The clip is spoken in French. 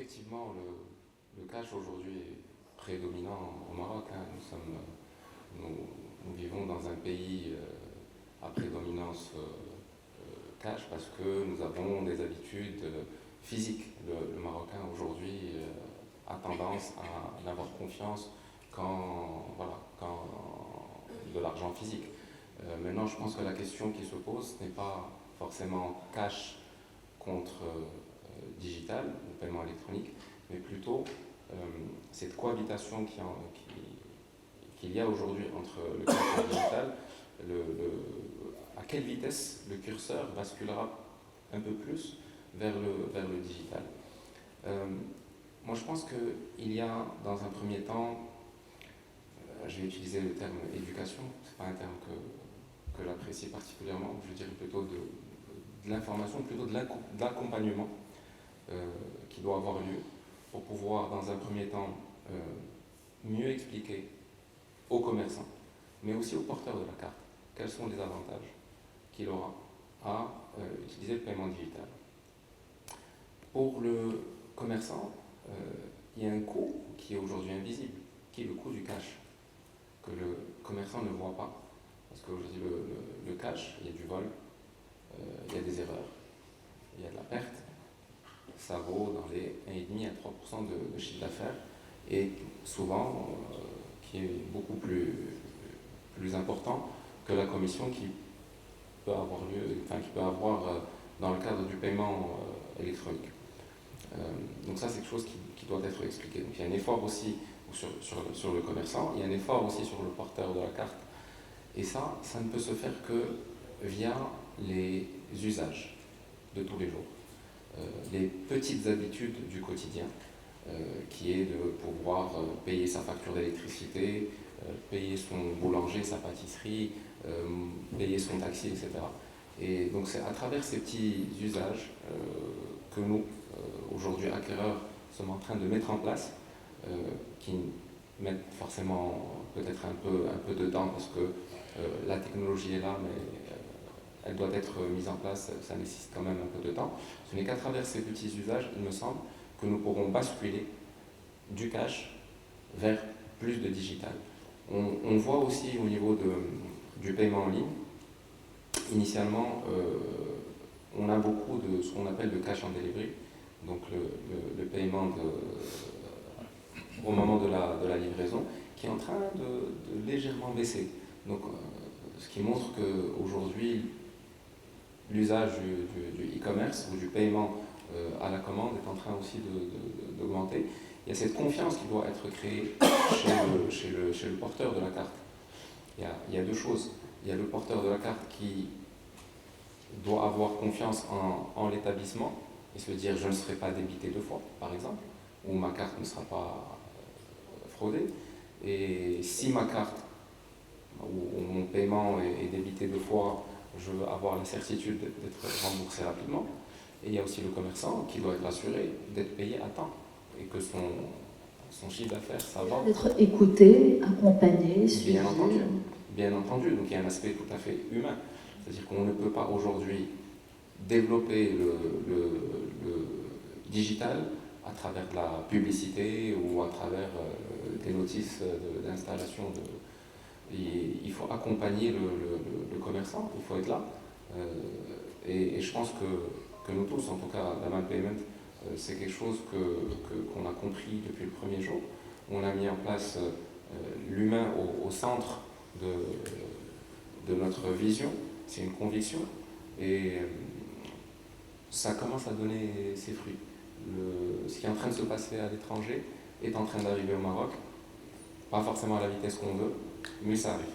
effectivement, le cash aujourd'hui est prédominant au Maroc. Hein. Nous vivons dans un pays à prédominance cash parce que nous avons des habitudes physiques. Le Marocain aujourd'hui a tendance à n'avoir confiance quand de l'argent physique. Maintenant, je pense que la question qui se pose n'est pas forcément cash contre digital ou paiement électronique, mais plutôt cette cohabitation qu'il y a aujourd'hui entre le cash et le digital, à quelle vitesse le curseur basculera un peu plus vers le digital. Moi, je pense qu'il y a, dans un premier temps, je vais utiliser le terme éducation, ce n'est pas un terme que j'apprécie particulièrement, je dirais plutôt de l'information, plutôt de l'accompagnement qui doit avoir lieu pour pouvoir, dans un premier temps, mieux expliquer aux commerçants, mais aussi aux porteurs de la carte, quels sont les avantages qu'il aura à utiliser le paiement digital. Pour le commerçant, il y a un coût qui est aujourd'hui invisible, qui est le coût du cash, que le commerçant ne voit pas. Parce qu'aujourd'hui, le cash, il y a du vol, il y a des erreurs, il y a de la perte. Ça vaut dans les 1,5 à 3% de chiffre d'affaires et souvent qui est beaucoup plus important que la commission qui peut avoir dans le cadre du paiement électronique. Donc ça, c'est quelque chose qui doit être expliqué. Donc il y a un effort aussi sur le commerçant, il y a un effort aussi sur le porteur de la carte. Et ça ne peut se faire que via les usages de tous les jours. Les petites habitudes du quotidien, qui est de pouvoir payer sa facture d'électricité, payer son boulanger, sa pâtisserie, payer son taxi, etc. Et donc c'est à travers ces petits usages que nous, aujourd'hui acquéreurs, sommes en train de mettre en place, qui mettent forcément peut-être un peu de temps parce que la technologie est là, mais elle doit être mise en place, ça nécessite quand même un peu de temps. Ce n'est qu'à travers ces petits usages, il me semble, que nous pourrons basculer du cash vers plus de digital. On voit aussi au niveau du paiement en ligne, initialement, on a beaucoup de ce qu'on appelle le cash on delivery, donc le paiement au moment de la livraison, qui est en train de légèrement baisser. Donc, ce qui montre qu'aujourd'hui, l'usage du e-commerce ou du paiement à la commande est en train aussi d'augmenter. Il y a cette confiance qui doit être créée chez le porteur de la carte. Il y a deux choses. Il y a le porteur de la carte qui doit avoir confiance en l'établissement et se dire je ne serai pas débité deux fois, par exemple, ou ma carte ne sera pas fraudée. Et si ma carte ou mon paiement est débité deux fois, je veux avoir la certitude d'être remboursé rapidement. Et il y a aussi le commerçant qui doit être assuré d'être payé à temps et que son chiffre d'affaires, ça va. D'être écouté, accompagné, suivi. Bien entendu. Donc il y a un aspect tout à fait humain. C'est-à-dire qu'on ne peut pas aujourd'hui développer le digital à travers de la publicité ou à travers des notices d'installation. Il faut accompagner le commerçant, il faut être là. Et je pense que nous tous, en tout cas, la Man Payment, c'est quelque chose qu'on a compris depuis le premier jour. On a mis en place l'humain au centre de notre vision, c'est une conviction, et ça commence à donner ses fruits. Ce qui est en train de se passer à l'étranger est en train d'arriver au Maroc, pas forcément à la vitesse qu'on veut, mais ça arrive.